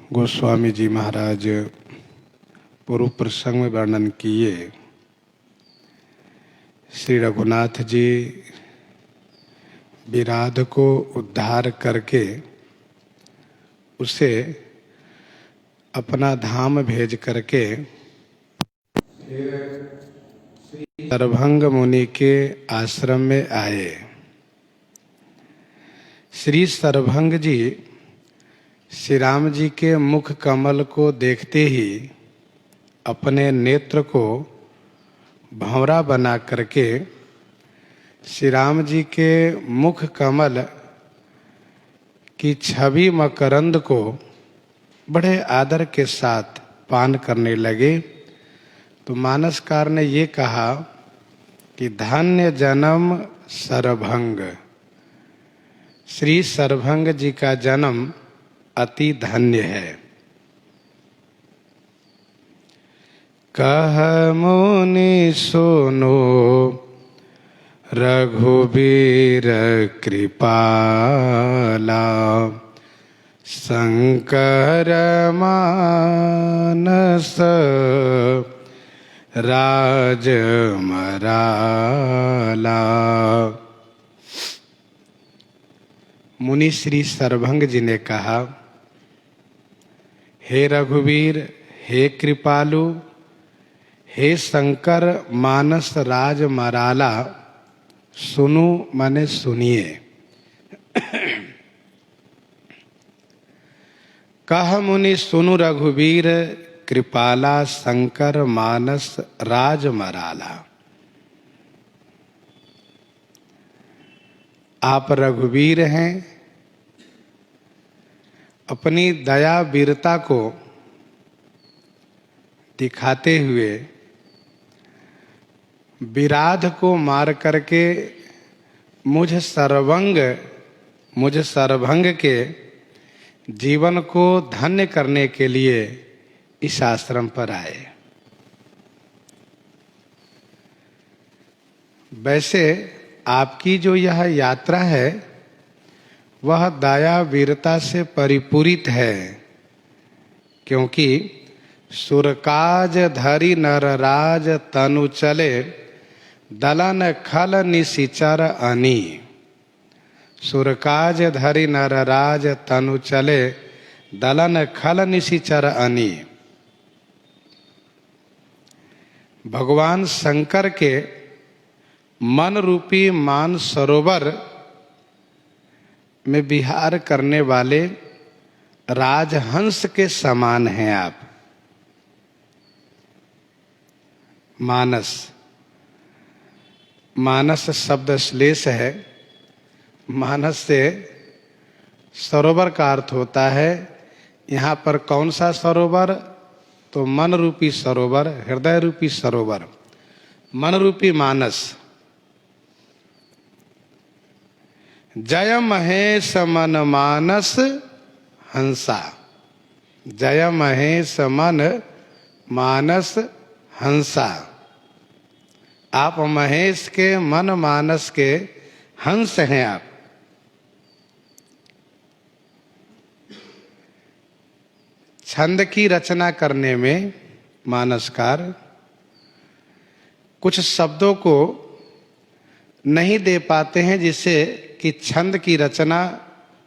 गोस्वामी जी महाराज पूर्व प्रसंग में वर्णन किए। श्री रघुनाथ जी विराध को उद्धार करके उसे अपना धाम भेज करके सरभंग मुनि के आश्रम में आए। श्री सरभंग जी श्री राम जी के मुख कमल को देखते ही अपने नेत्र को भंवरा बना करके श्री राम जी के मुख कमल की छवि मकरंद को बड़े आदर के साथ पान करने लगे। तो मानसकार ने ये कहा कि धन्य जन्म सरभंग, श्री सरभंग जी का जन्म अति धन्य है। कह मुनि सुनो रघुबीर कृपाला, शंकर मानस राज मराला। मुनि श्री सरभंग जी ने कहा, हे रघुवीर, हे कृपालु, हे शंकर मानस राज मराला, सुनु माने सुनिए। कह मुनि सुनु रघुवीर कृपाला, शंकर मानस राज मराला। आप रघुवीर हैं, अपनी दया वीरता को दिखाते हुए विराध को मार करके मुझ सरभंग के जीवन को धन्य करने के लिए इस आश्रम पर आए। वैसे आपकी जो यह यात्रा है वह दया वीरता से परिपूरित है, क्योंकि सुरकाज धरि नरराज तनु चले, दलन खल निशिचर अनी। सुरकाज धरि नरराज तनु चले, दलन खल निशिचर अनी। भगवान शंकर के मन रूपी मान सरोवर में विहार करने वाले राजहंस के समान हैं आप। मानस शब्द श्लेष है। मानस से सरोवर का अर्थ होता है। यहाँ पर कौन सा सरोवर? तो मन रूपी सरोवर, हृदय रूपी सरोवर, मन रूपी मानस। जय महेश मन मानस हंसा, जय महेश मन मानस हंसा। आप महेश के मन मानस के हंस हैं आप। छंद की रचना करने में मानसकार कुछ शब्दों को नहीं दे पाते हैं जिससे कि छंद की रचना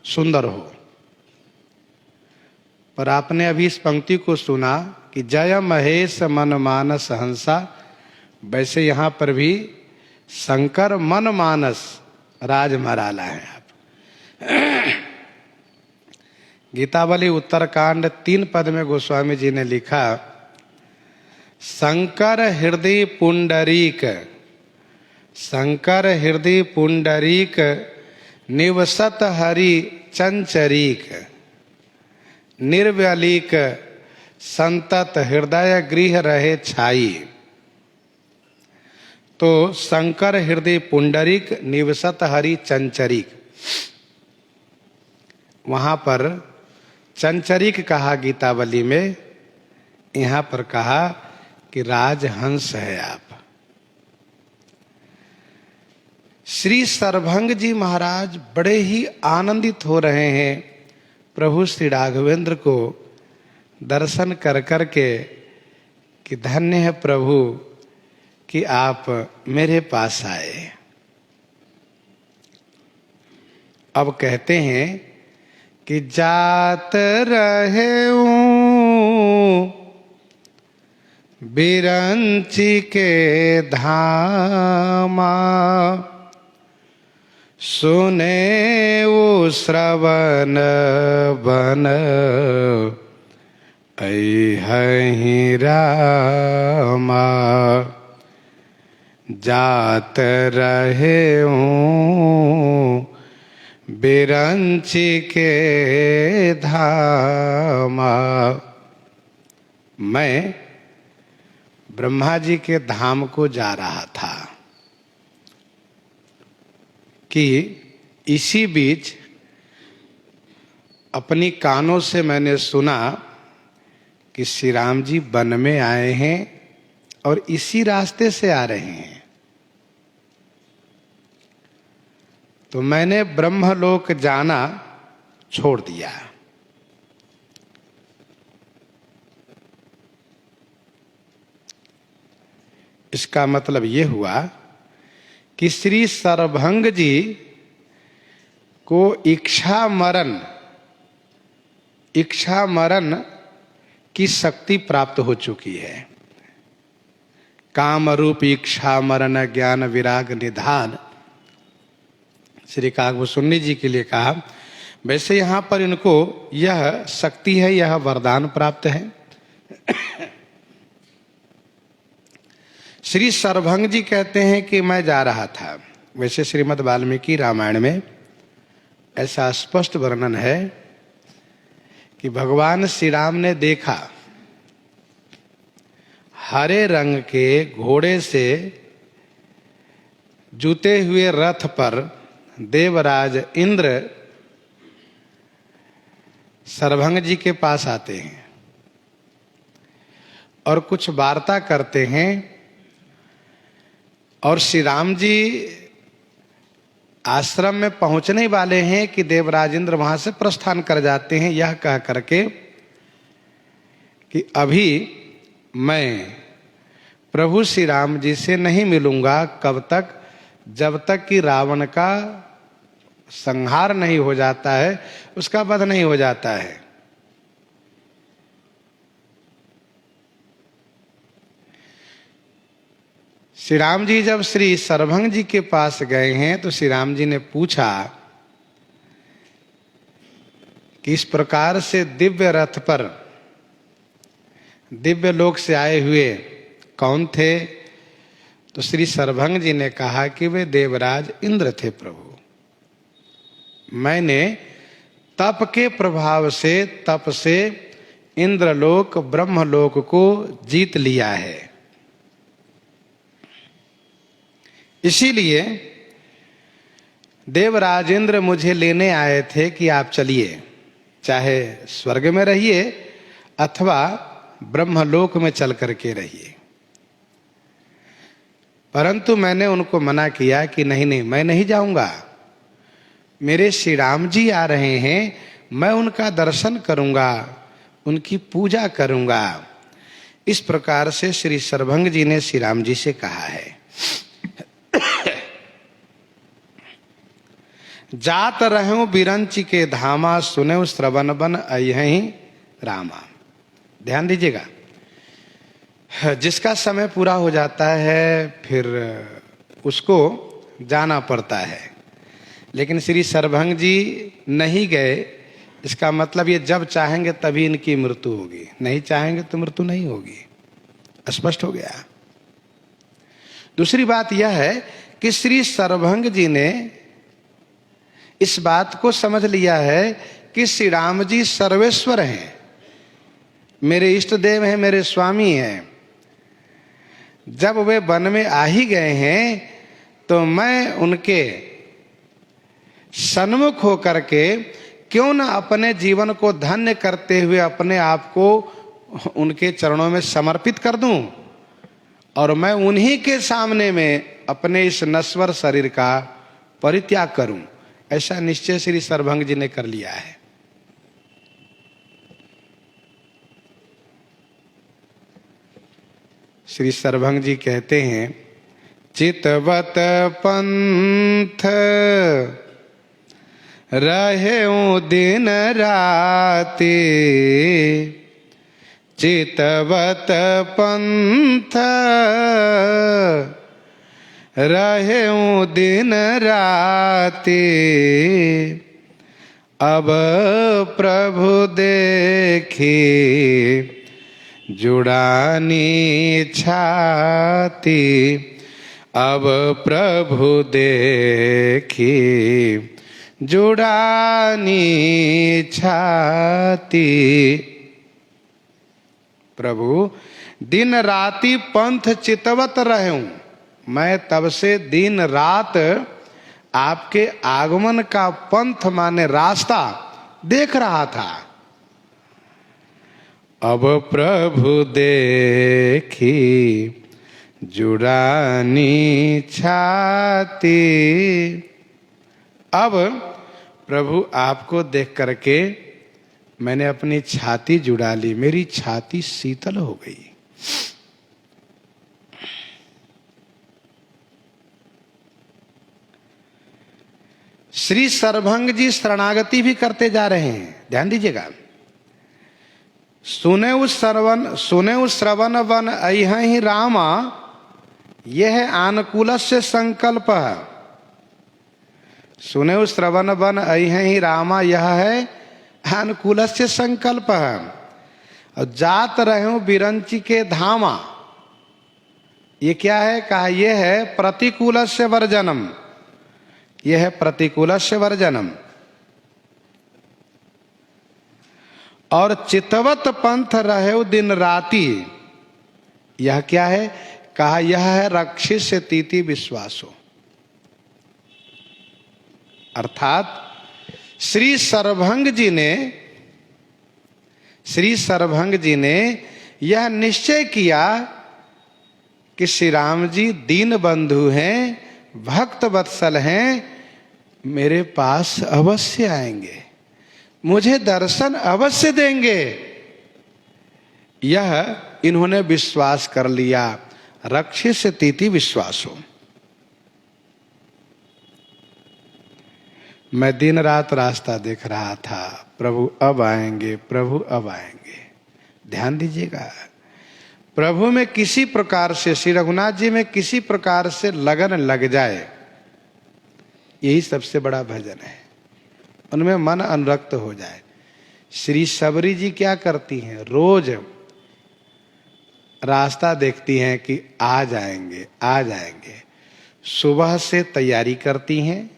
सुंदर हो। पर आपने अभी इस पंक्ति को सुना कि जय महेश मन मानस हंसा, वैसे यहाँ पर भी शंकर मन मानस राज मराला है आप। गीतावली उत्तरकांड 3 पद में गोस्वामी जी ने लिखा, शंकर हृदय पुंडरीक, शंकर हृदय पुंडरीक, निवसत हरि चंचरीक, निर्व्यलीक संतत हृदय गृह रहे छाई। तो शंकर हृदय पुंडरीक, निवसत हरि चंचरीक, वहां पर चंचरीक कहा गीतावली में, यहाँ पर कहा कि राजहंस है आप। श्री सरभंग जी महाराज बड़े ही आनंदित हो रहे हैं प्रभु श्री राघवेंद्र को दर्शन कर कर के कि धन्य है प्रभु कि आप मेरे पास आए। अब कहते हैं कि जात रहे बिरंची के धामा, सुने वो श्रवण बन ऐहि रामा। जात रहे बिरंची के धामा। मैं ब्रह्मा जी के धाम को जा रहा था कि इसी बीच अपनी कानों से मैंने सुना कि श्री राम जी वन में आए हैं और इसी रास्ते से आ रहे हैं। तो मैंने ब्रह्मलोक जाना छोड़ दिया। इसका मतलब ये हुआ कि श्री सरभंग जी को इच्छा मरण की शक्ति प्राप्त हो चुकी है। काम रूप इच्छा मरण ज्ञान विराग निधान श्री काकभूषुंडी जी के लिए कहा। वैसे यहाँ पर इनको यह शक्ति है, यह वरदान प्राप्त है। श्री सरभंग जी कहते हैं कि मैं जा रहा था। वैसे श्रीमद् वाल्मीकि रामायण में ऐसा स्पष्ट वर्णन है कि भगवान श्री राम ने देखा हरे रंग के घोड़े से जुते हुए रथ पर देवराज इंद्र सरभंग जी के पास आते हैं और कुछ वार्ता करते हैं। और श्री राम जी आश्रम में पहुंचने वाले हैं कि देवराज इंद्र वहां से प्रस्थान कर जाते हैं, यह कह करके कि अभी मैं प्रभु श्री राम जी से नहीं मिलूंगा। कब तक? जब तक कि रावण का संहार नहीं हो जाता है, उसका वध नहीं हो जाता है। श्री राम जी जब श्री सरभंग जी के पास गए हैं तो श्री राम जी ने पूछा कि इस प्रकार से दिव्य रथ पर दिव्य लोक से आए हुए कौन थे? तो श्री सरभंग जी ने कहा कि वे देवराज इंद्र थे प्रभु। मैंने तप के प्रभाव से, तप से इंद्रलोक ब्रह्मलोक को जीत लिया है। इसीलिए देवराज इंद्र मुझे लेने आए थे कि आप चलिए, चाहे स्वर्ग में रहिए अथवा ब्रह्मलोक में चल करके रहिए। परंतु मैंने उनको मना किया कि नहीं नहीं, मैं नहीं जाऊंगा। मेरे श्री राम जी आ रहे हैं, मैं उनका दर्शन करूंगा, उनकी पूजा करूंगा। इस प्रकार से श्री सरभंग जी ने श्री राम जी से कहा है। जात रहो बिरंची के धामा, सुने श्रवण बन अयहि रामा। ध्यान दीजिएगा, जिसका समय पूरा हो जाता है फिर उसको जाना पड़ता है, लेकिन श्री सरभंग जी नहीं गए। इसका मतलब ये जब चाहेंगे तभी इनकी मृत्यु होगी, नहीं चाहेंगे तो मृत्यु नहीं होगी। स्पष्ट हो गया। दूसरी बात यह है कि श्री सरभंग जी ने इस बात को समझ लिया है कि श्री राम जी सर्वेश्वर हैं, मेरे इष्ट देव हैं, मेरे स्वामी हैं। जब वे वन में आ ही गए हैं तो मैं उनके सन्मुख होकर के क्यों न अपने जीवन को धन्य करते हुए अपने आप को उनके चरणों में समर्पित कर दूं और मैं उन्हीं के सामने में अपने इस नश्वर शरीर का परित्याग करूं। ऐसा निश्चय श्री सरभंग जी ने कर लिया है। श्री सरभंग जी कहते हैं, चितवत पंथ रहेऊं दिन राति, चितवत पंथ रहेऊं दिन राति, अब प्रभु देखी जुड़ानी छाती, अब प्रभु देखी जुड़ानी छाती। प्रभु दिन राति पंथ चितवत रहूं, मैं तब से दिन रात आपके आगमन का पंथ माने रास्ता देख रहा था। अब प्रभु देखी जुड़ानी छाती, अब प्रभु आपको देख करके मैंने अपनी छाती जुड़ा ली, मेरी छाती शीतल हो गई। श्री सरभंग जी शरणागति भी करते जा रहे हैं, ध्यान दीजिएगा। सुने श्रवण वन अहि रामा, यह अनुकूलस्य संकल्प। सुने श्रवण वन अहि रामा, यह है अनुकूलस्य संकल्प। और जात रहूं बिरंची के धामा, ये क्या है? कहा यह है प्रतिकूलस्य वर्जनम, यह है प्रतिकूलस्य वर्जनम। और चितवत पंथ रहे दिन राति, यह क्या है? कहा यह है रक्षित से तीति विश्वासो। अर्थात श्री सरभंग जी ने यह निश्चय किया कि श्री राम जी दीन बंधु हैं, भक्त वत्सल हैं, मेरे पास अवश्य आएंगे, मुझे दर्शन अवश्य देंगे। यह इन्होंने विश्वास कर लिया, रक्षित से तीति विश्वासो। मैं दिन रात रास्ता देख रहा था, प्रभु अब आएंगे, प्रभु अब आएंगे। ध्यान दीजिएगा, प्रभु में किसी प्रकार से, श्री रघुनाथ जी में किसी प्रकार से लगन लग जाए, यही सबसे बड़ा भजन है। उनमें मन अनुरक्त हो जाए। श्री सबरी जी क्या करती हैं? रोज रास्ता देखती हैं कि आ जाएंगे, आ जाएंगे। सुबह से तैयारी करती हैं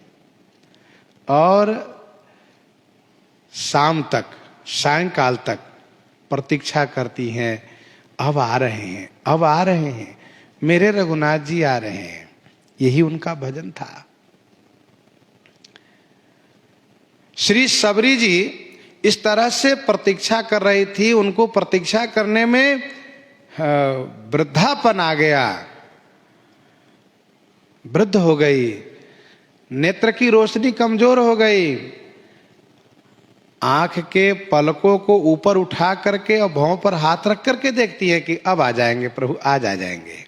और शाम तक, सायंकाल तक प्रतीक्षा करती हैं, अब आ रहे हैं, अब आ रहे हैं, मेरे रघुनाथ जी आ रहे हैं। यही उनका भजन था। श्री सबरी जी इस तरह से प्रतीक्षा कर रही थी, उनको प्रतीक्षा करने में वृद्धापन आ गया, वृद्ध हो गई, नेत्र की रोशनी कमजोर हो गई, आंख के पलकों को ऊपर उठा करके और भौं पर हाथ रख करके देखती है कि अब आ जाएंगे प्रभु, आज आ जाएंगे।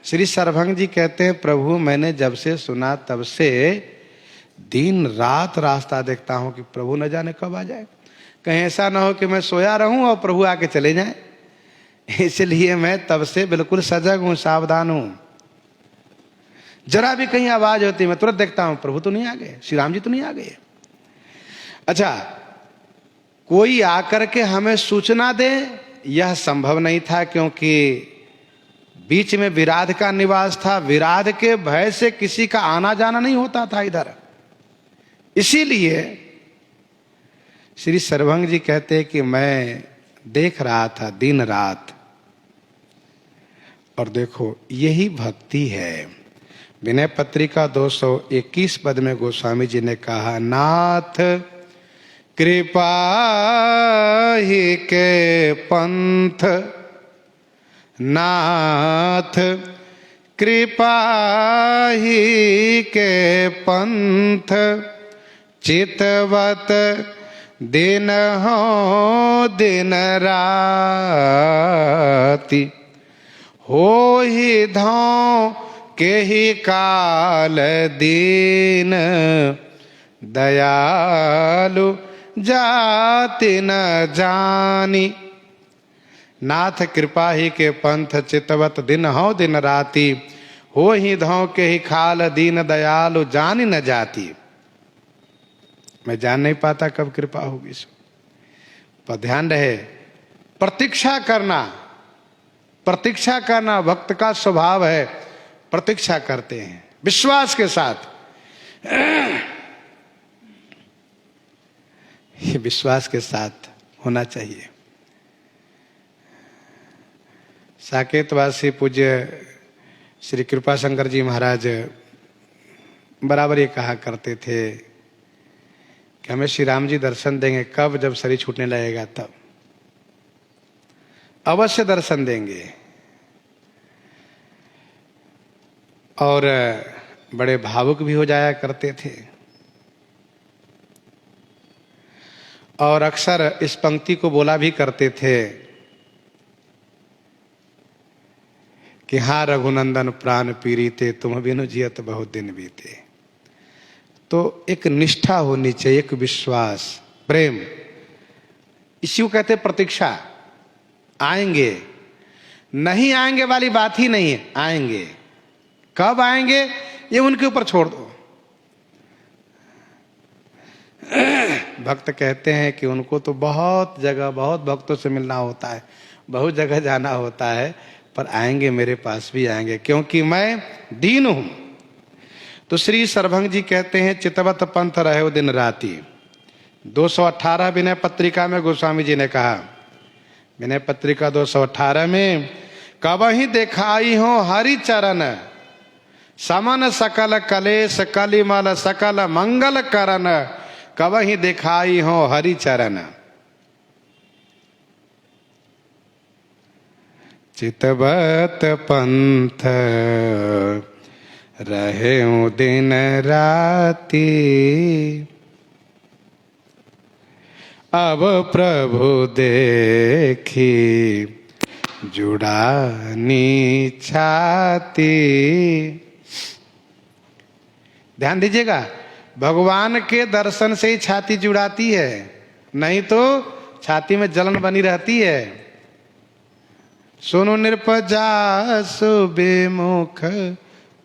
श्री सरभंग जी कहते हैं, प्रभु मैंने जब से सुना तब से दिन रात रास्ता देखता हूं कि प्रभु न जाने कब आ जाए। कहीं ऐसा ना हो कि मैं सोया रहूं और प्रभु आके चले जाएं। इसलिए मैं तब से बिल्कुल सजग हूं, सावधान हूं। जरा भी कहीं आवाज होती मैं तुरंत देखता हूं, प्रभु तो नहीं आ गए, श्री राम जी तो नहीं आ गए। अच्छा, कोई आकर के हमें सूचना दे, यह संभव नहीं था, क्योंकि बीच में विराध का निवास था। विराध के भय से किसी का आना जाना नहीं होता था इधर। इसीलिए श्री सरभंग जी कहते हैं कि मैं देख रहा था दिन रात। और देखो, यही भक्ति है। विनय पत्रिका 221 पद में गोस्वामी जी ने कहा, नाथ कृपा ही के पंथ, नाथ कृपा ही के पंथ, चितवत दिन हो दिन राती, हो ही धौ के ही काल दीन, दयालु जाति न जानी। नाथ कृपा ही के पंथ चितवत, दिन हो दिन राती, हो ही धौ के ही खाल दीन, दयालु जानी न जाती। मैं जान नहीं पाता कब कृपा होगी सो, पर ध्यान रहे प्रतीक्षा करना, प्रतीक्षा करना भक्त का स्वभाव है। प्रतीक्षा करते हैं विश्वास के साथ। ये विश्वास के साथ होना चाहिए। साकेतवासी पूज्य श्री कृपा शंकर जी महाराज बराबर ये कहा करते थे कि हमें श्री राम जी दर्शन देंगे कब, जब शरीर छूटने लगेगा तब अवश्य दर्शन देंगे। और बड़े भावुक भी हो जाया करते थे। और अक्सर इस पंक्ति को बोला भी करते थे कि हाँ रघुनंदन प्राण पीड़िते, तुम बिनु जियत बहुत दिन बीते। तो एक निष्ठा होनी चाहिए, एक विश्वास, प्रेम, इसी को कहते प्रतीक्षा। आएंगे, नहीं आएंगे वाली बात ही नहीं है, आएंगे। कब आएंगे ये उनके ऊपर छोड़ दो। भक्त कहते हैं कि उनको तो बहुत जगह, बहुत भक्तों से मिलना होता है, बहुत जगह जाना होता है, पर आएंगे, मेरे पास भी आएंगे, क्योंकि मैं दीन हूं। तो श्री सरभंग जी कहते हैं, चितवत पंथ रहे दिन राती। 218 विनय पत्रिका में गोस्वामी जी ने कहा, विनय पत्रिका 218 में, कबहि देखाई हो हरि चरण, समन सकल कलेश कलिमल सकल मंगल करन, कबहि दिखाई हो हरि चरण। चितवत पंथ रहे दिन राती, अब प्रभु देखी जुड़ानी छाती। ध्यान दीजिएगा, भगवान के दर्शन से ही छाती जुड़ाती है, नहीं तो छाती में जलन बनी रहती है। सुनो निर्पजा सुबेमुख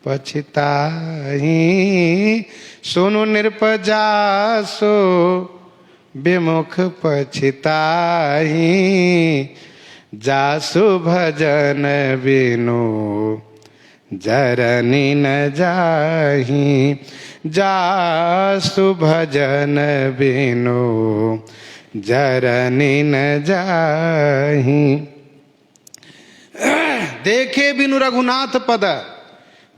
पछताही, सुनो निर्पजा सो विमुख पछताही, जासु भजन बिनु जरनी न जाही, जासु भजन बिनु जरनी न जाही। देखे बिनु रघुनाथ पद,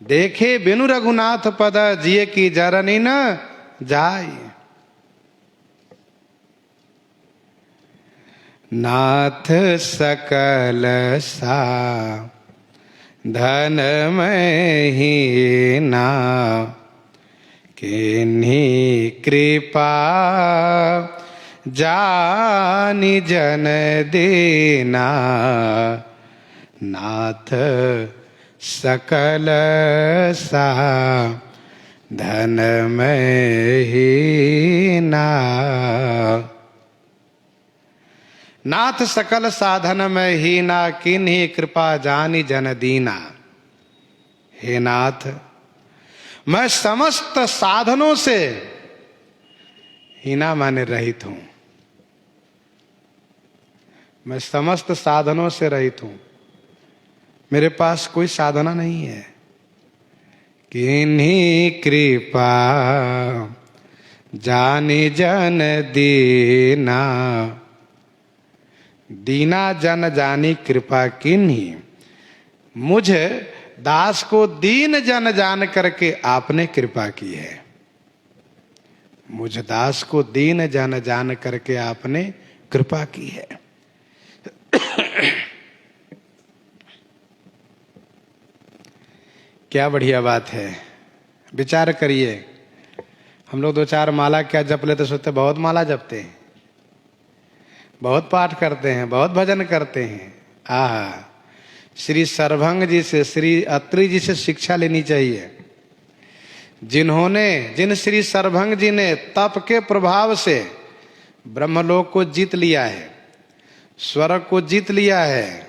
देखे बिनु रघुनाथ पद, जिये की जरनी न जाई। नाथ सकल सा धन में ही ना, किन्हीं कृपा जानि जन दीना। नाथ सकल सा धन में ही ना, नाथ सकल साधन में ही ना, किन्हीं कृपा जानी जन दीना। हे नाथ, मैं समस्त साधनों से हीना माने रहित हूं, मैं समस्त साधनों से रहित हूं, मेरे पास कोई साधना नहीं है। किन्हीं कृपा जानी जन दीना, दीना जन जानी कृपा किन्हीं। मुझे दास को दीन जन जान करके आपने कृपा की है, मुझ दास को दीन जन जान करके आपने कृपा की है। क्या बढ़िया बात है, विचार करिए। हम लोग दो चार माला क्या जप लेते, सोचते बहुत माला जपते हैं, बहुत पाठ करते हैं, बहुत भजन करते हैं। आहा, श्री सरभंग जी से, श्री अत्रि जी से शिक्षा लेनी चाहिए, जिन श्री सरभंग जी ने तप के प्रभाव से ब्रह्मलोक को जीत लिया है, स्वर्ग को जीत लिया है,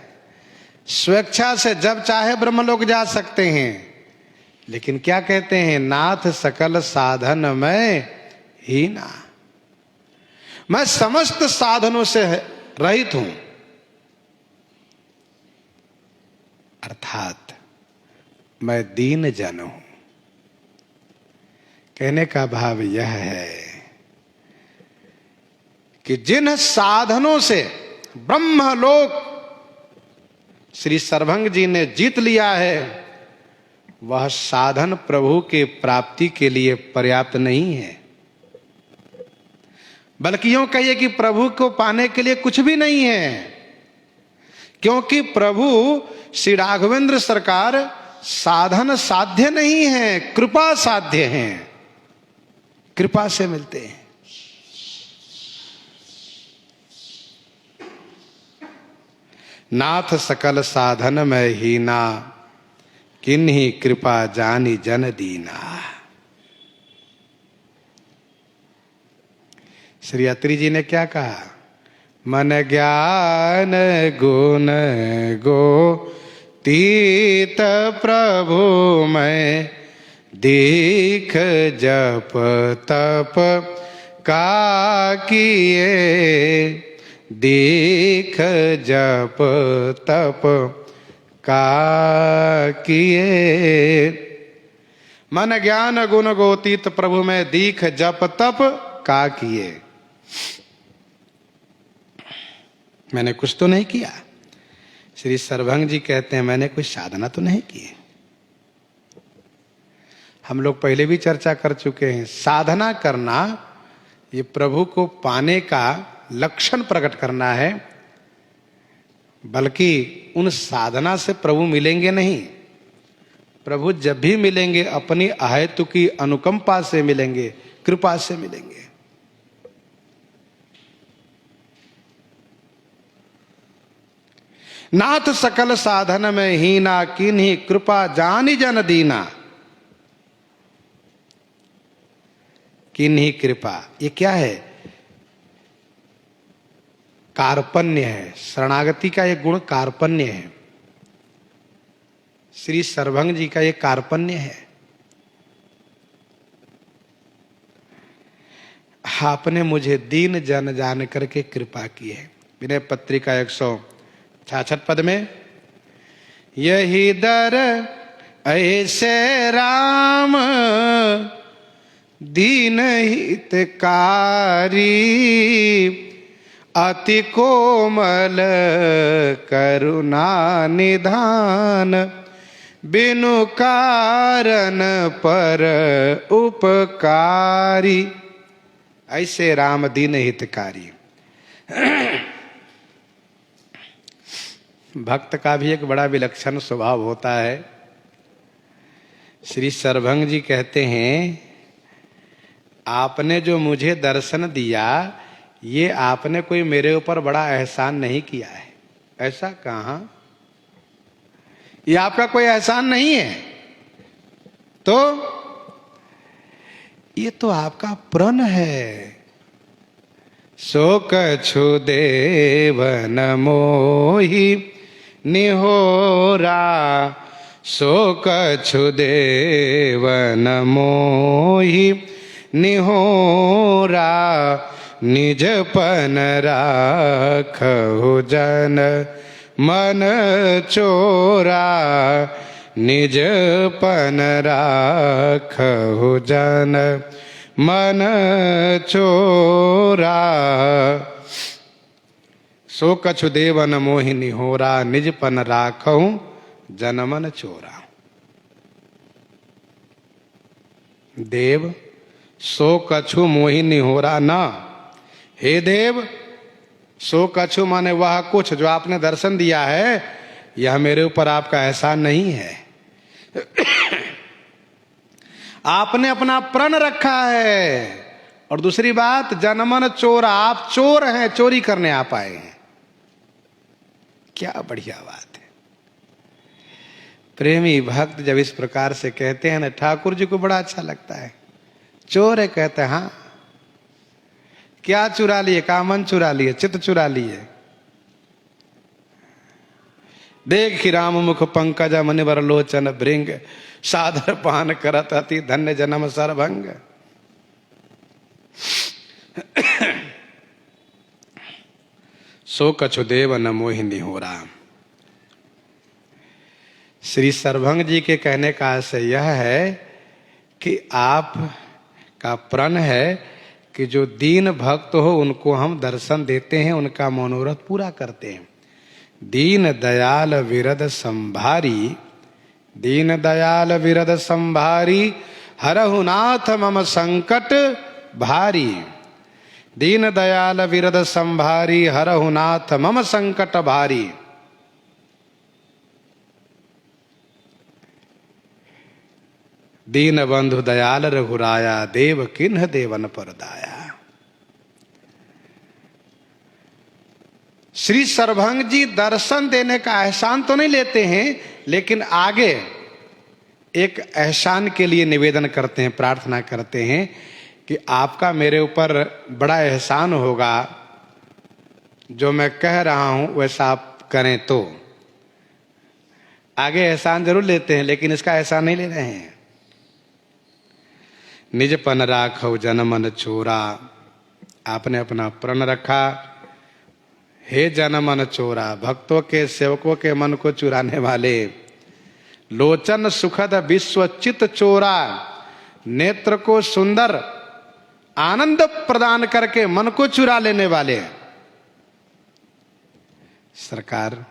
स्वेच्छा से जब चाहे ब्रह्मलोक जा सकते हैं। लेकिन क्या कहते हैं, नाथ सकल साधन में हीना, मैं समस्त साधनों से रहित हूं, अर्थात मैं दीन जन हूं। कहने का भाव यह है कि जिन साधनों से ब्रह्मलोक श्री सरभंग जी ने जीत लिया है, वह साधन प्रभु के प्राप्ति के लिए पर्याप्त नहीं है, बल्कि यूं कहिए कि प्रभु को पाने के लिए कुछ भी नहीं है, क्योंकि प्रभु श्री राघवेंद्र सरकार साधन साध्य नहीं है, कृपा साध्य हैं, कृपा से मिलते हैं। नाथ सकल साधन में हीना, किन्हीं कृपा जानी जन दीना। श्री अत्रि जी ने क्या कहा, मन ज्ञान गुण गोतीत प्रभु में, दीख जप तप का किए, दीख जप तप का किए। मन ज्ञान गुण गोतीत प्रभु में, दीख जप तप का किए। मैंने कुछ तो नहीं किया। श्री सरभंग जी कहते हैं मैंने कोई साधना तो नहीं की। हम लोग पहले भी चर्चा कर चुके हैं, साधना करना ये प्रभु को पाने का लक्षण प्रकट करना है, बल्कि उन साधना से प्रभु मिलेंगे नहीं। प्रभु जब भी मिलेंगे अपनी अहेतु की अनुकंपा से मिलेंगे, कृपा से मिलेंगे। नाथ सकल साधन में हीना, किन्हीं कृपा जानी जन दीना। किन्हीं कृपा, ये क्या है? कार्पण्य है। शरणागति का ये गुण कार्पण्य है। श्री सरभंग जी का ये कार्पण्य है। आपने मुझे दीन जन जान करके कृपा की है। विनय पत्रिका 166 पद में, यही दर ऐसे राम दीन हितकारी, अति कोमल करुणा निधान, बिनु कारण पर उपकारी। ऐसे राम दीन हितकारी। भक्त का भी एक बड़ा विलक्षण स्वभाव होता है। श्री सरभंग जी कहते हैं, आपने जो मुझे दर्शन दिया, ये आपने कोई मेरे ऊपर बड़ा एहसान नहीं किया है। ऐसा कहां? ये आपका कोई एहसान नहीं है, तो ये तो आपका प्रण है। सो कछु देवन मोहि निहोरा, सो कछु देवन मोहि निहोरा, निज पन राखहु जन मन चोरा, निज पन राखहु जन मन चोरा। सो कछु देवन मोहि निहोरा, निज पन राखहु जन मन चोरा। देव सो कछु मोहि निहोरा न, हे देव, सो कछु माने वह कुछ जो आपने दर्शन दिया है, यह मेरे ऊपर आपका एहसान नहीं है। आपने अपना प्रण रखा है, और दूसरी बात, जनमन चोरा, आप चोर हैं, चोरी करने आप आए हैं। क्या बढ़िया बात है। प्रेमी भक्त जब इस प्रकार से कहते हैं ना, ठाकुर जी को बड़ा अच्छा लगता है। चोर है, कहते हैं हाँ, क्या चुरा लिए? कामन चुरा लिए, चित्त चुरा लिए। देख राम मुख पंकज मुनिवर लोचन भृंग, सादर पान करत अति धन्य जन्म सरभंग। सो कछु देव न मोहि निहोरा। श्री सरभंग जी के कहने का आशय यह है कि आप का प्रण है कि जो दीन भक्त हो उनको हम दर्शन देते हैं, उनका मनोरथ पूरा करते हैं। दीन दयाल विरद संभारी, दीन दयाल विरद संभारी, हरहु नाथ मम संकट भारी। दीन दयाल विरद संभारी, हरहु नाथ मम संकट भारी। दीन बंधु दयाल रघुराया, देव किन्ह देवन पर दाया। श्री सरभंग जी दर्शन देने का एहसान तो नहीं लेते हैं, लेकिन आगे एक एहसान के लिए निवेदन करते हैं, प्रार्थना करते हैं कि आपका मेरे ऊपर बड़ा एहसान होगा, जो मैं कह रहा हूं वैसा आप करें तो। आगे एहसान जरूर लेते हैं, लेकिन इसका एहसान नहीं ले रहे हैं। निजपन राखो जनमन चोरा, आपने अपना प्रण रखा। हे जनमन चोरा, भक्तों के सेवकों के मन को चुराने वाले। लोचन सुखद विश्वचित चोरा, नेत्र को सुंदर आनंद प्रदान करके मन को चुरा लेने वाले। सरकार,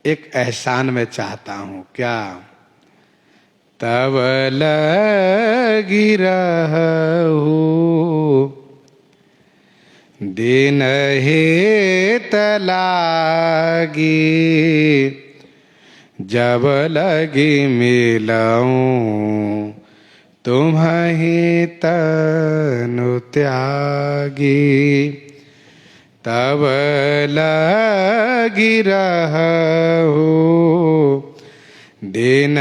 एक एहसान मैं चाहता हूं। क्या? तब लगी रहू दिन हेत लागी, जब लगी मिलऊं तुम्हि तनु त्यागी। तब लगी रहू दिन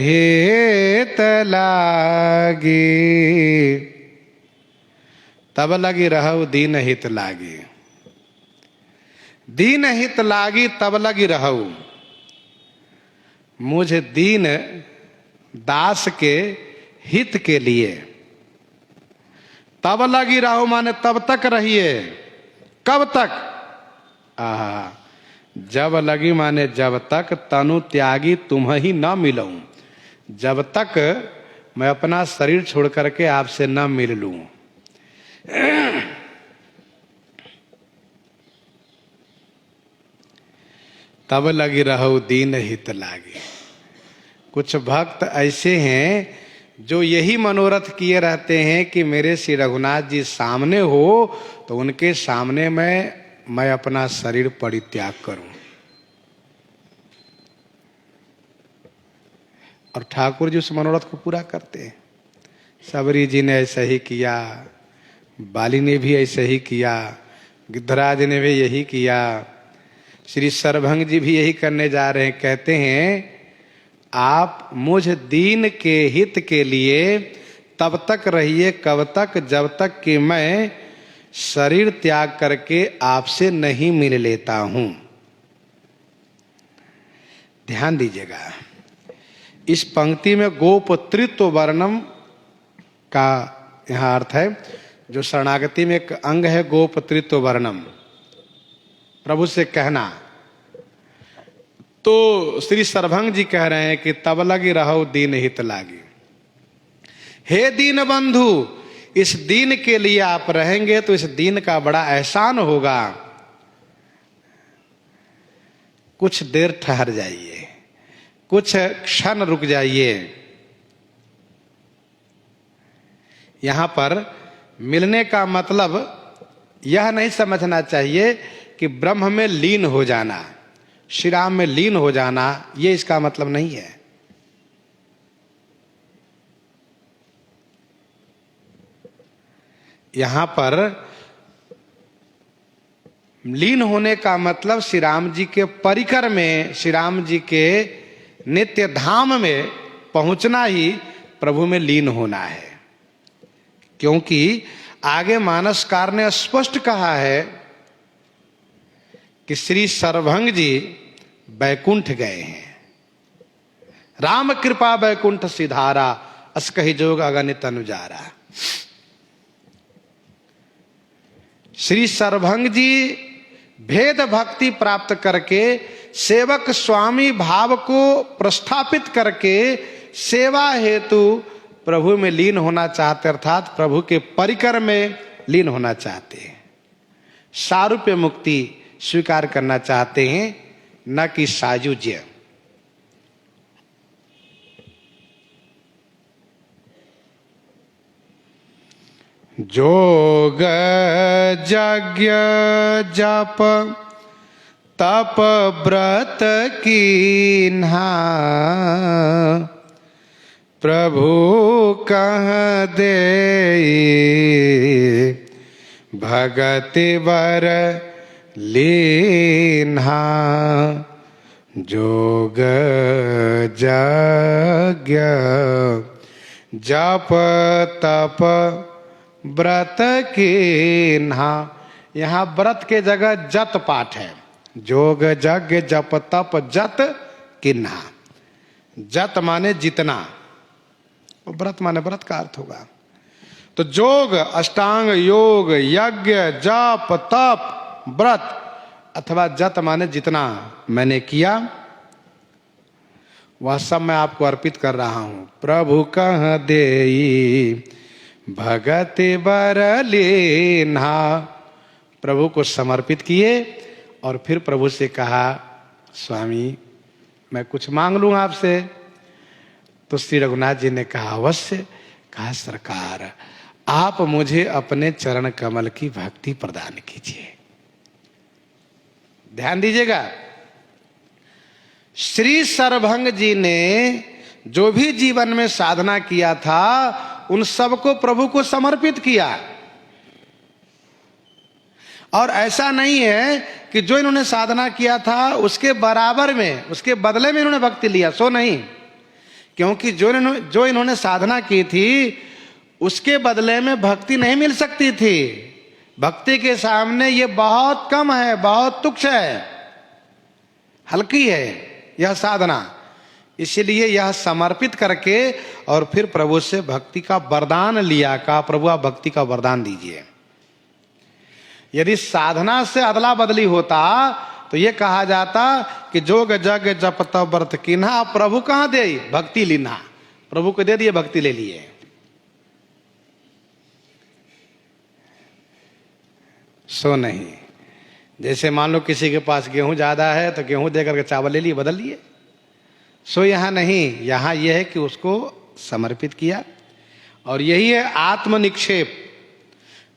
हेत लागी, तब लगी रहू दीन हित लागी। दीन हित लागी तब लगी रहू। मुझे दीन दास के हित के लिए तब लगी रहू, माने तब तक रहिए। कब तक? आहा, जब लगी माने जब तक तनु त्यागी तुम्हें न मिलूं, जब तक मैं अपना शरीर छोड़ करके आपसे न मिल लूं। तब लगी रहो दीन हित लागे। कुछ भक्त ऐसे हैं जो यही मनोरथ किए रहते हैं कि मेरे श्री रघुनाथ जी सामने हो तो उनके सामने मैं अपना शरीर परित्याग करूं। और ठाकुर जी उस मनोरथ को पूरा करते हैं। सबरी जी ने ऐसा ही किया, बाली ने भी ऐसे ही किया, गिद्धराज ने भी यही किया, श्री सरभंग जी भी यही करने जा रहे हैं। कहते हैं आप मुझ दीन के हित के लिए तब तक रहिए, कब तक? जब तक कि मैं शरीर त्याग करके आपसे नहीं मिल लेता हूं। ध्यान दीजिएगा, इस पंक्ति में गोपत्रित्व वर्णम का यहां अर्थ है। जो शरणागति में एक अंग है गोपत्रित्व वर्णम, प्रभु से कहना। तो श्री सरभंग जी कह रहे हैं कि तब लगी रहो दीन हित लागी। हे दीन बंधु, इस दीन के लिए आप रहेंगे तो इस दीन का बड़ा एहसान होगा। कुछ देर ठहर जाइए, कुछ क्षण रुक जाइए। यहां पर मिलने का मतलब यह नहीं समझना चाहिए कि ब्रह्म में लीन हो जाना, श्री राम में लीन हो जाना, ये इसका मतलब नहीं है। यहां पर लीन होने का मतलब श्री राम जी के परिकर में, श्री राम जी के नित्य धाम में पहुंचना ही प्रभु में लीन होना है। क्योंकि आगे मानसकार ने स्पष्ट कहा है कि श्री सर्वभंग जी बैकुंठ गए हैं। राम कृपा बैकुंठ सिधारा, अस कहि जोग अगणित अनुजारा। श्री सर्वभंग जी भेद भक्ति प्राप्त करके सेवक स्वामी भाव को प्रस्थापित करके सेवा हेतु प्रभु में लीन होना चाहते, अर्थात प्रभु के परिकर में लीन होना चाहते हैं। सारूप्य मुक्ति स्वीकार करना चाहते हैं, न कि सायुज्य। जोग यज्ञ जप तप व्रत कीन्हा, प्रभु कह दे भगति बर लीन्हा। जोग यज्ञ जप तप व्रत कीन्हा। यहाँ व्रत के जगह जत पाठ है। जोग यज्ञ जप तप जत किन्हा। जत माने जितना, व्रत माने व्रत का अर्थ होगा। तो जोग अष्टांग योग, यज्ञ जप तप व्रत, अथवा जत माने जितना मैंने किया वह सब मैं आपको अर्पित कर रहा हूं। प्रभु कह देई भगति बर लीन्हा। प्रभु को समर्पित किए और फिर प्रभु से कहा, स्वामी मैं कुछ मांग लूं आपसे। तो श्री रघुनाथ जी ने कहा, अवश्य। कहा, सरकार आप मुझे अपने चरण कमल की भक्ति प्रदान कीजिए। ध्यान दीजिएगा, श्री सर्वभंग जी ने जो भी जीवन में साधना किया था उन सबको प्रभु को समर्पित किया। और ऐसा नहीं है कि जो इन्होंने साधना किया था उसके बराबर में, उसके बदले में इन्होंने भक्ति लिया, सो नहीं। क्योंकि जो इन्होंने साधना की थी उसके बदले में भक्ति नहीं मिल सकती थी। भक्ति के सामने ये बहुत कम है, बहुत तुच्छ है, हल्की है यह साधना। इसलिए यह समर्पित करके और फिर प्रभु से भक्ति का वरदान लिया। कहा, प्रभु आप भक्ति का वरदान दीजिए। यदि साधना से अदला बदली होता तो यह कहा जाता कि जोग जग जप तप व्रत कीन्हा, प्रभु कहां दे भक्ति लीन्हा। प्रभु को दे दिए, भक्ति ले लिए। सो नहीं। जैसे मान लो किसी के पास गेहूं ज्यादा है तो गेहूं देकर के चावल ले लिए, बदल लिए। सो यहां नहीं, यहां यह है कि उसको समर्पित किया। और यही है आत्मनिक्षेप।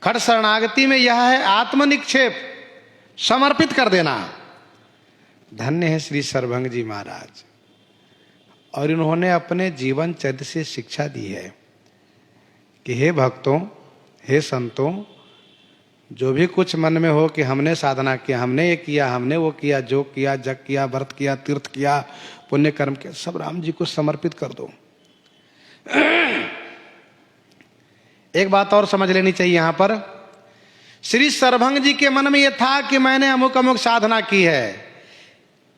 खड़ शरणागति में यह है आत्मनिक्षेप, समर्पित कर देना। धन्य है श्री सर्वभंग जी महाराज। और इन्होंने अपने जीवन चरित्र से शिक्षा दी है कि हे भक्तों, हे संतों, जो भी कुछ मन में हो कि हमने साधना किया, हमने ये किया, हमने वो किया, जो किया, जग किया, व्रत किया, तीर्थ किया, पुण्य कर्म किया, सब राम जी को समर्पित कर दो। एक बात और समझ लेनी चाहिए यहां पर। श्री सर्वभंग जी के मन में यह था कि मैंने अमुक अमुक साधना की है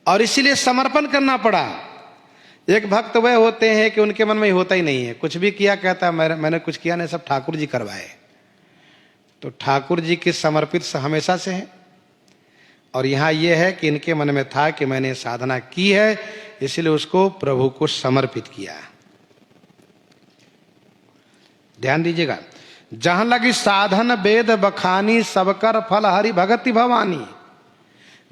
और इसीलिए समर्पण करना पड़ा। एक भक्त वह होते हैं कि उनके मन में होता ही नहीं है, कुछ भी किया कहता है मैंने कुछ किया नहीं, सब ठाकुर जी करवाए। तो ठाकुर जी के समर्पित हमेशा से हैं। और यहां यह है कि इनके मन में था कि मैंने साधना की है, इसलिए उसको प्रभु को समर्पित किया। ध्यान दीजिएगा, जहां लगी साधन वेद बखानी, सबकर फल हरि भगति भवानी।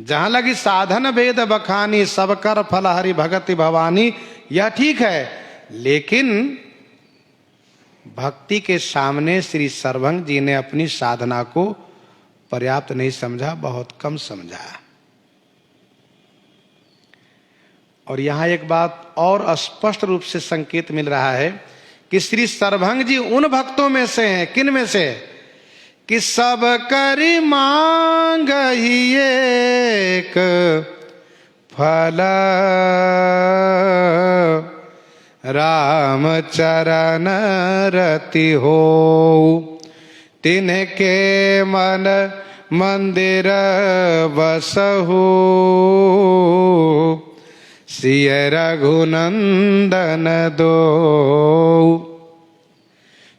जहां लगी साधन वेद बखानी, सबकर फल हरि भगति भवानी, यह ठीक है। लेकिन भक्ति के सामने श्री सर्वभंग जी ने अपनी साधना को पर्याप्त नहीं समझा, बहुत कम समझा। और यहां एक बात और स्पष्ट रूप से संकेत मिल रहा है कि श्री सर्वभंग जी उन भक्तों में से हैं, किन में से, कि सब करि मांग ही एक फल, राम चरण रति हो तिनके मन मंदिर बसहु, सिय रघुनंदन दो।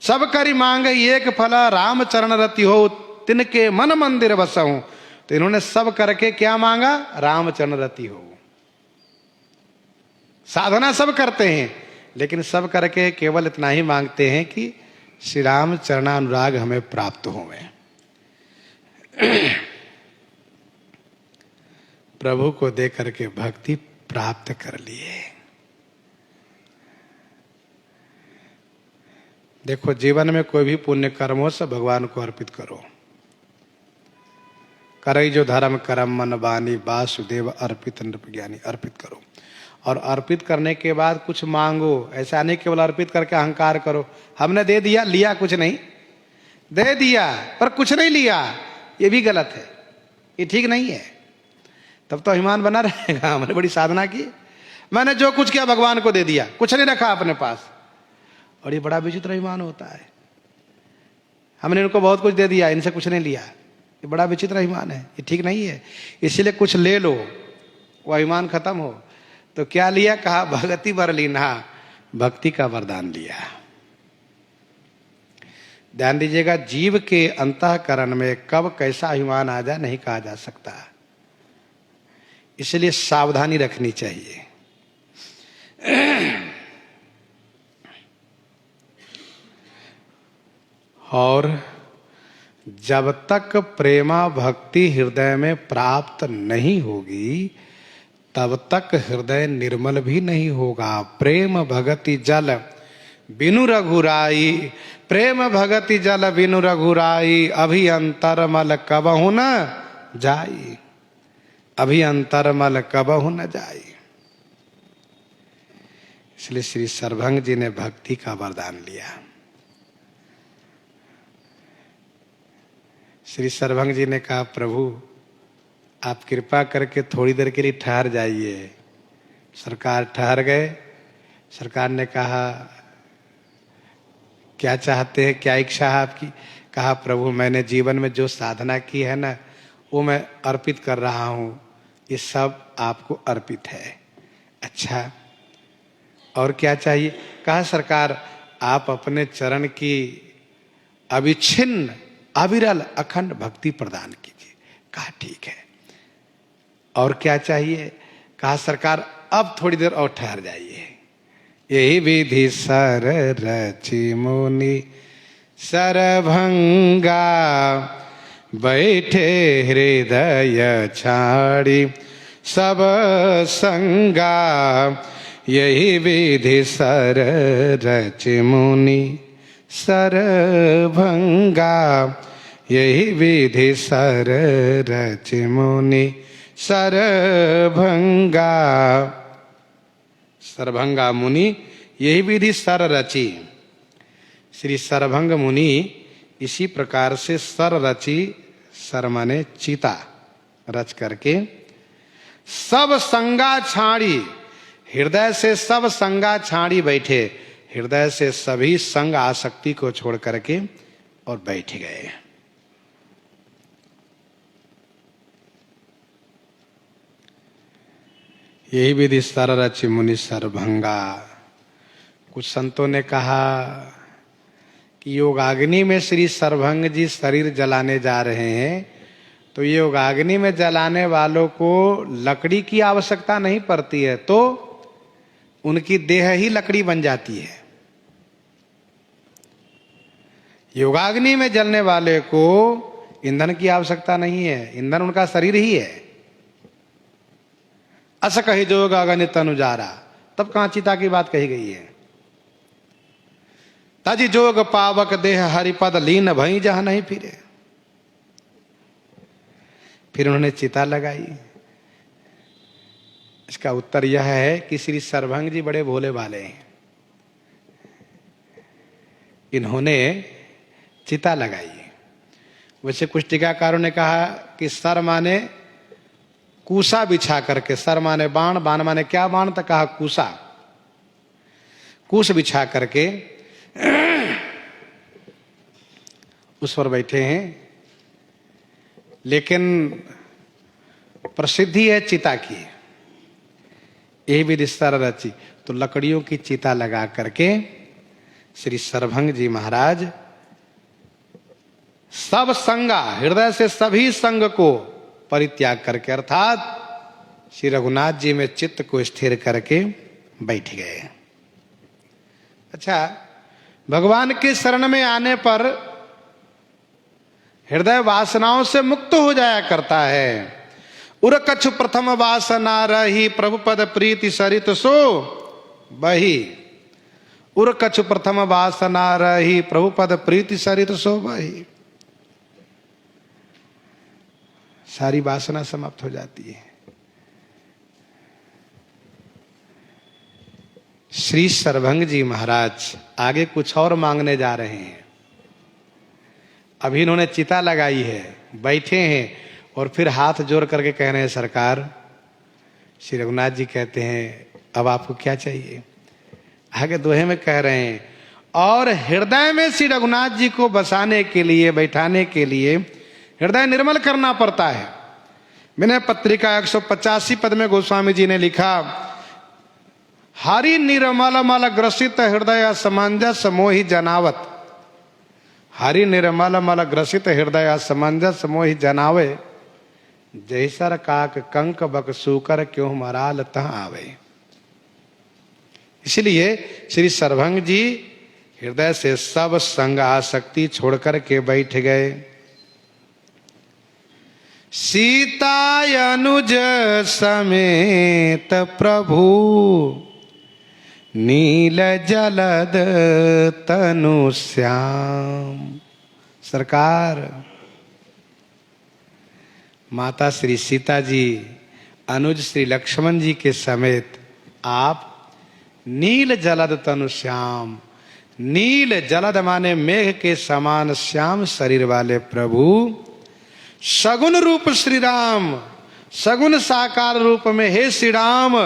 सब करि मांग एक फल, राम चरण रति हो तिनके मन मंदिर बसहु। तो इन्होंने सब करके क्या मांगा? राम चरण रति हो। साधना सब करते हैं, लेकिन सब करके केवल इतना ही मांगते हैं कि श्री राम चरणानुराग हमें प्राप्त होवे। प्रभु को देख करके भक्ति प्राप्त कर लिए। देखो, जीवन में कोई भी पुण्य कर्म हो सब भगवान को अर्पित करो। करई जो धर्म करम मन बानी, वासुदेव अर्पित नृप ज्ञानी। अर्पित करो, और अर्पित करने के बाद कुछ मांगो। ऐसा नहीं केवल अर्पित करके अहंकार करो, हमने दे दिया, लिया कुछ नहीं, दे दिया पर कुछ नहीं लिया, ये भी गलत है, ये ठीक नहीं है। तब तो अभिमान बना रहेगा, हमने बड़ी साधना की, मैंने जो कुछ किया भगवान को दे दिया, कुछ नहीं रखा अपने पास। और ये बड़ा विचित्र अभिमान होता है। हमने इनको बहुत कुछ दे दिया, इनसे कुछ नहीं लिया, ये बड़ा विचित्र अभिमान है, ये ठीक नहीं है। इसीलिए कुछ ले लो, वो अभिमान खत्म हो। तो क्या लिया? कहा भगति वर लीना, भक्ति का वरदान लिया। ध्यान दीजिएगा, जीव के अंतःकरण में कब कैसा अभिमान आ जाए नहीं कहा जा सकता, इसलिए सावधानी रखनी चाहिए। और जब तक प्रेमा भक्ति हृदय में प्राप्त नहीं होगी तब तक हृदय निर्मल भी नहीं होगा। प्रेम भगति जल बिनु रघुराई, प्रेम भगति जल बिनु रघुराई, अभी अंतरमल कबहु न जाई, अभी अंतरमल कबहु न जाई। इसलिए श्री सर्वभंग जी ने भक्ति का वरदान लिया। श्री सर्वभंग जी ने कहा, प्रभु आप कृपा करके थोड़ी देर के लिए ठहर जाइए। सरकार ठहर गए। सरकार ने कहा, क्या चाहते हैं, क्या इच्छा है आपकी? कहा, प्रभु मैंने जीवन में जो साधना की है ना, वो मैं अर्पित कर रहा हूँ, ये सब आपको अर्पित है। अच्छा, और क्या चाहिए? कहा, सरकार आप अपने चरण की अविच्छिन्न अविरल अखंड भक्ति प्रदान कीजिए। कहा, ठीक है। और क्या चाहिए? कहा, सरकार अब थोड़ी देर और ठहर जाइए। यही विधि सर रचि मुनि सरभंगा, बैठे हृदय छाड़ी सब संगा। यही विधि सर रचि मुनि सरभंगा, यही विधि सर रचि मुनि सरभंगा। सरभंगा मुनि यही विधि सर रची। श्री सरभंग मुनि इसी प्रकार से सर रची, सर माने चिता, रच करके सब संगा छाड़ी, हृदय से सब संगा छाड़ी बैठे। हृदय से सभी संग आसक्ति को छोड़ करके और बैठ गए। यही विधि सर रचि मुनि सरभंगा। कुछ संतों ने कहा कि योगाग्नि में श्री सरभंग जी शरीर जलाने जा रहे हैं, तो योगाग्नि में जलाने वालों को लकड़ी की आवश्यकता नहीं पड़ती है, तो उनकी देह ही लकड़ी बन जाती है। योगाग्नि में जलने वाले को ईंधन की आवश्यकता नहीं है, ईंधन उनका शरीर ही है। अस कही जोग अगनि तनु जारा, तब कहां चिता की बात कही गई है। तज जोग पावक देह हरिपद लीन भई जहां नहीं फिरे। फिर उन्होंने चिता लगाई। इसका उत्तर यह है कि श्री सरभंग जी बड़े भोले वाले हैं। इन्होंने चिता लगाई वैसे कुछ टीकाकारों ने कहा कि सर माने कूसा बिछा करके, सर माने बाण, बाण माने क्या बाण, तो कहा कूसा, कूस बिछा करके उस पर बैठे हैं। लेकिन प्रसिद्धि है चिता की, ये भी रिश्ता रची, तो लकड़ियों की चिता लगा करके श्री सरभंग जी महाराज सब संगा, हृदय से सभी संग को परित्याग करके, अर्थात श्री रघुनाथ जी में चित्त को स्थिर करके बैठ गए। अच्छा, भगवान के शरण में आने पर हृदय वासनाओं से मुक्त हो जाया करता है। उर कछु प्रथम वासना रही, प्रभु पद प्रीति सरित सो बही। उर कछु प्रथम वासना रही, प्रभु पद प्रीति सरित सो बही। सारी वासना समाप्त हो जाती है। श्री सरभंग जी महाराज आगे कुछ और मांगने जा रहे हैं। अभी इन्होंने चिता लगाई है, बैठे हैं और फिर हाथ जोड़ करके कह रहे हैं सरकार। श्री रघुनाथ जी कहते हैं अब आपको क्या चाहिए? आगे दोहे में कह रहे हैं, और हृदय में श्री रघुनाथ जी को बसाने के लिए, बैठाने के लिए हृदय निर्मल करना पड़ता है। विनय पत्रिका 185 पद में गोस्वामी जी ने लिखा, हरि निर्मल मल ग्रसित हृदय असमंजस मोहि जनावत। हरि निर्मल मल ग्रसित हृदय असमंजस मोहि जनावे, जैसर काक कंक बक सूकर क्यों मराल तह आवे। इसलिए श्री सरभंग जी हृदय से सब संग आसक्ति छोड़कर के बैठ गए। सीता अनुज समेत प्रभु नील जलद तनु श्याम। सरकार, माता श्री सीता जी, अनुज श्री लक्ष्मण जी के समेत आप नील जलद तनु श्याम, नील जलद माने मेघ के समान श्याम शरीर वाले प्रभु, सगुण रूप श्री राम, सगुण साकार रूप में हे श्री राम,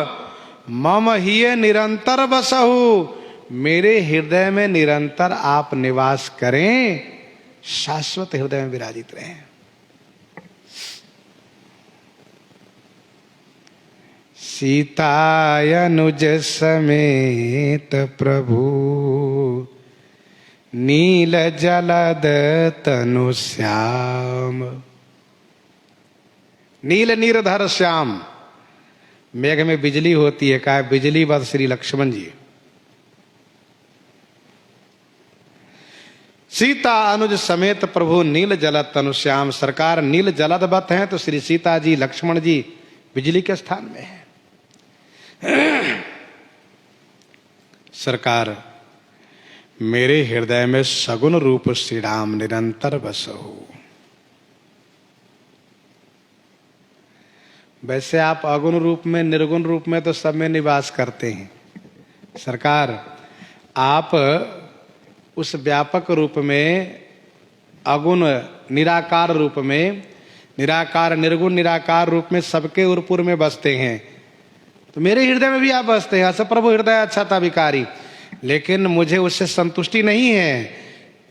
मम हिय निरंतर बसहु, मेरे हृदय में निरंतर आप निवास करें, शाश्वत हृदय में विराजित रहें। सीता अनुज समेत प्रभु नील जलद तनु श्याम। नील नीरधर श्याम, मेघ में बिजली होती है, कहा बिजली बद श्री लक्ष्मण जी। सीता अनुज समेत प्रभु नील जलद तनु श्याम। सरकार नील जलद बत हैं तो श्री सीता जी लक्ष्मण जी बिजली के स्थान में है। सरकार, मेरे हृदय में सगुण रूप श्री राम निरंतर बसो। वैसे आप अगुण रूप में, निर्गुण रूप में तो सब में निवास करते हैं। सरकार, आप उस व्यापक रूप में, अगुण निराकार रूप में, निराकार निर्गुण निराकार रूप में सबके उरपुर में बसते हैं, तो मेरे हृदय में भी आप बसते हैं। अस प्रभु हृदय अच्छा था विकारी, लेकिन मुझे उससे संतुष्टि नहीं है।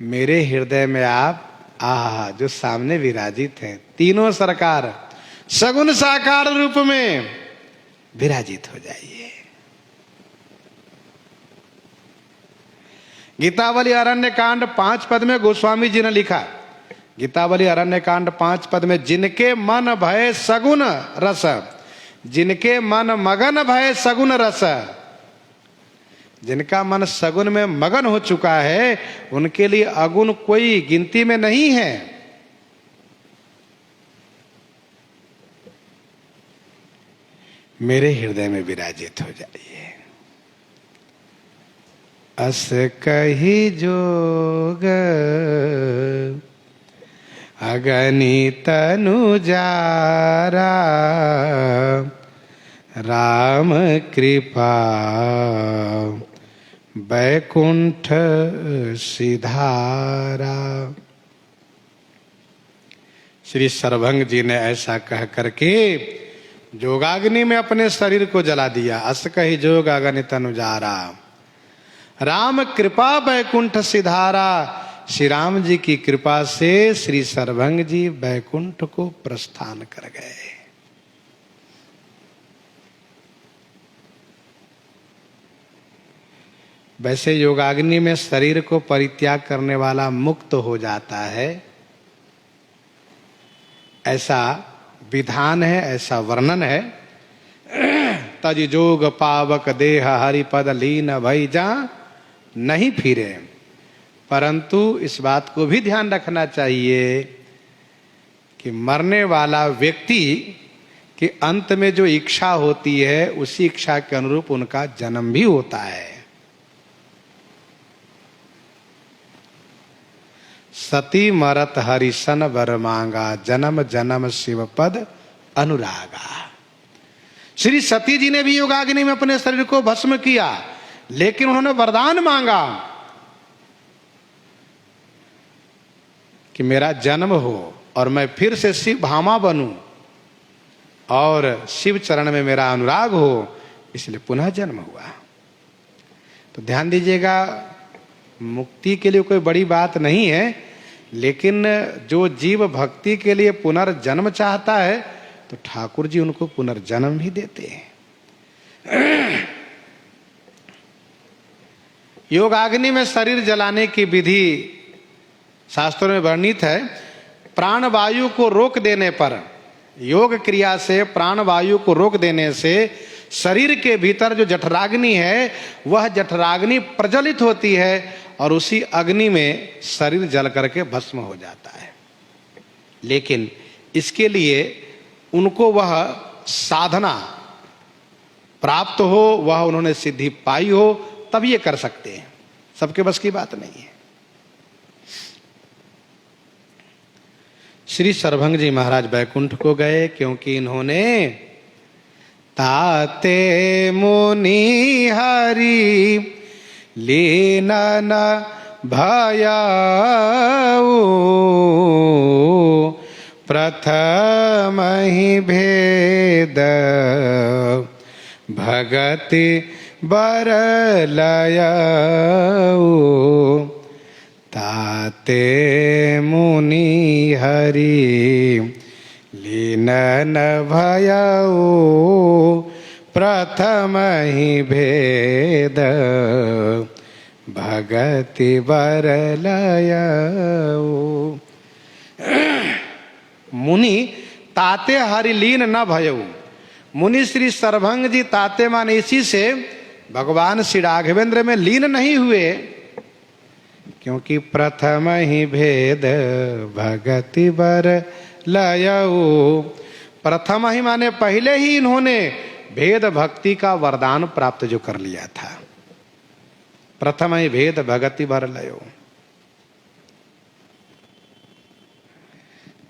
मेरे हृदय में आप जो सामने विराजित हैं, तीनों सरकार सगुण साकार रूप में विराजित हो जाइए। गीतावली अरण्य कांड 5 पद में गोस्वामी जी ने लिखा, गीतावली अरण्य कांड 5 पद में, जिनके मन भय सगुण रस, जिनके मन मगन भय सगुण रस, जिनका मन सगुण में मगन हो चुका है, उनके लिए अगुण कोई गिनती में नहीं है। मेरे हृदय में विराजित हो जाइए। अस कही जोग अगणित अनुजारा, राम कृपा बैकुंठ सिधारा। श्री सरभंग जी ने ऐसा कह करके जोगाग्नि में अपने शरीर को जला दिया। अस कही जोगाग्नि तनुजारा, राम कृपा बैकुंठ सिधारा। श्री राम जी की कृपा से श्री सरभंग जी बैकुंठ को प्रस्थान कर गए। वैसे योगाग्नि में शरीर को परित्याग करने वाला मुक्त हो जाता है, ऐसा विधान है, ऐसा वर्णन है। तज जोग पावक देह हरिपद लीन भई जा नहीं फिरे। परंतु इस बात को भी ध्यान रखना चाहिए कि मरने वाला व्यक्ति के अंत में जो इच्छा होती है उसी इच्छा के अनुरूप उनका जन्म भी होता है। सती मरत हरिसन वर मांगा, जन्म जन्म शिव पद अनुरागा। श्री सती जी ने भी योगाग्नि में अपने शरीर को भस्म किया, लेकिन उन्होंने वरदान मांगा कि मेरा जन्म हो और मैं फिर से शिव भामा बनूं और शिव चरण में मेरा अनुराग हो, इसलिए पुनः जन्म हुआ। तो ध्यान दीजिएगा, मुक्ति के लिए कोई बड़ी बात नहीं है, लेकिन जो जीव भक्ति के लिए पुनर्जन्म चाहता है तो ठाकुर जी उनको पुनर्जन्म भी देते हैं। योगाग्नि में शरीर जलाने की विधि शास्त्रों में वर्णित है। प्राण वायु को रोक देने पर, योग क्रिया से प्राण वायु को रोक देने से शरीर के भीतर जो जठराग्नि है वह जठराग्नि प्रज्वलित होती है और उसी अग्नि में शरीर जल करके भस्म हो जाता है। लेकिन इसके लिए उनको वह साधना प्राप्त हो, वह उन्होंने सिद्धि पाई हो, तब ये कर सकते हैं। सबके बस की बात नहीं है। श्री सरभंग जी महाराज बैकुंठ को गए क्योंकि इन्होंने ताते मुनि हरि लीन न भयाऊ, प्रथम ही भेद भगति बर लयऊ। ताते मुनि हरि लीन न भयऊ, प्रथम ही भेद भगति बर लयऊ। मुनि ताते हरि लीन न भयऊ। मुनि श्री सरभंग जी ताते माने इसी से भगवान श्री राघवेंद्र में लीन नहीं हुए, क्योंकि प्रथम ही भेद भगति बर लयऊ। प्रथम ही माने पहले ही इन्होंने भेद भक्ति का वरदान प्राप्त जो कर लिया था। प्रथम ही भेद भगति बर लयऊ।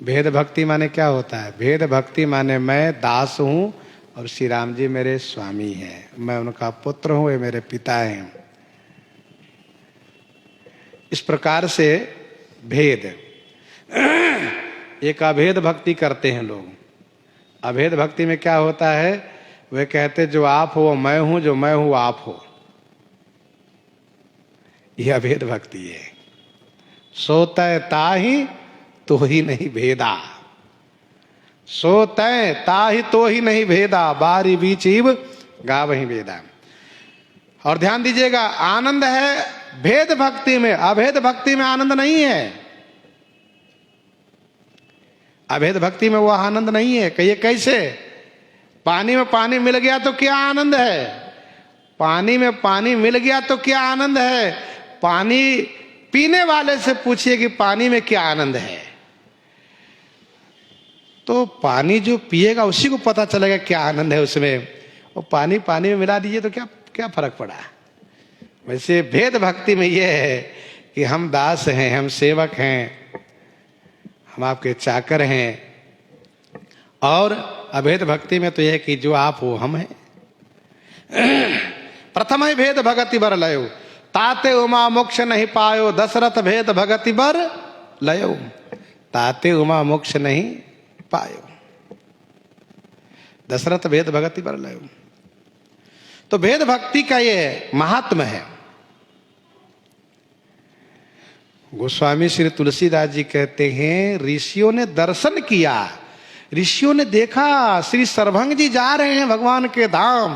भेद भक्ति माने क्या होता है? भेद भक्ति माने मैं दास हूं और श्री राम जी मेरे स्वामी हैं, मैं उनका पुत्र हूं, ये मेरे पिता हैं। इस प्रकार से भेद, एक अभेद भक्ति करते हैं लोग। अभेद भक्ति में क्या होता है? वे कहते जो आप हो वो मैं हूं, जो मैं हूं आप हो। यह अभेद भक्ति है। सोतै ताहि तो ही नहीं भेदा, सोतै ताहि तो ही नहीं भेदा, बारी बीच इव गावहि वेदा। और ध्यान दीजिएगा, आनंद है भेद भक्ति में, अभेद भक्ति में आनंद नहीं है। अभेद भक्ति में वह आनंद नहीं है। कहिए कैसे? पानी में पानी मिल गया तो क्या आनंद है? पानी में पानी मिल गया तो क्या आनंद है? पानी पीने वाले से पूछिए कि पानी में क्या आनंद है, तो पानी जो पिएगा उसी को पता चलेगा क्या आनंद है उसमें। और पानी पानी में मिला दीजिए तो क्या क्या फर्क पड़ा। वैसे भेद भक्ति में यह है कि हम दास हैं, हम सेवक हैं, हम आपके चाकर हैं। और अभेद भक्ति में तो यह कि जो आप हो हम हैं। प्रथम ही भेद भगति बर लयो, ताते उमा मोक्ष नहीं पायो, दशरथ भेद भगति बर लयो। ताते उमा मोक्ष नहीं पायो। दशरथ भेद भगति पर लयो। तो भेद भक्ति का ये महात्म है। गोस्वामी श्री तुलसीदास जी कहते हैं, ऋषियों ने दर्शन किया, ऋषियों ने देखा श्री सरभंग जी जा रहे हैं भगवान के धाम।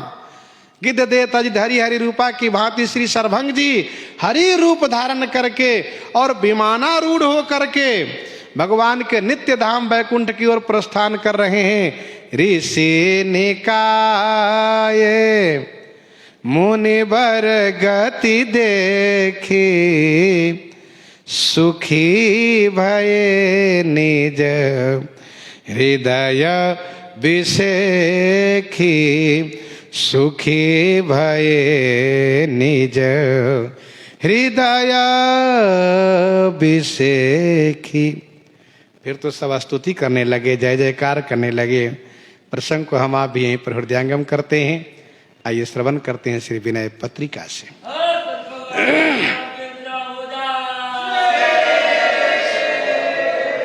गिद्ध दे तज हरि हरि रूपा की भांति श्री सरभंग जी हरि रूप धारण करके और विमानारूढ़ हो करके भगवान के नित्य धाम वैकुंठ की ओर प्रस्थान कर रहे हैं। ऋषि निकाय मुनिवर गति देखी, सुखी भये निज हृदय विसेखी, सुखी भये निज हृदय विसेखी। फिर तो सब स्तुति करने लगे, जय जयकार करने लगे। प्रसंग को हम आप भी यहीं पर हृदयंगम करते हैं। आइए श्रवण करते हैं श्री विनय पत्रिका से।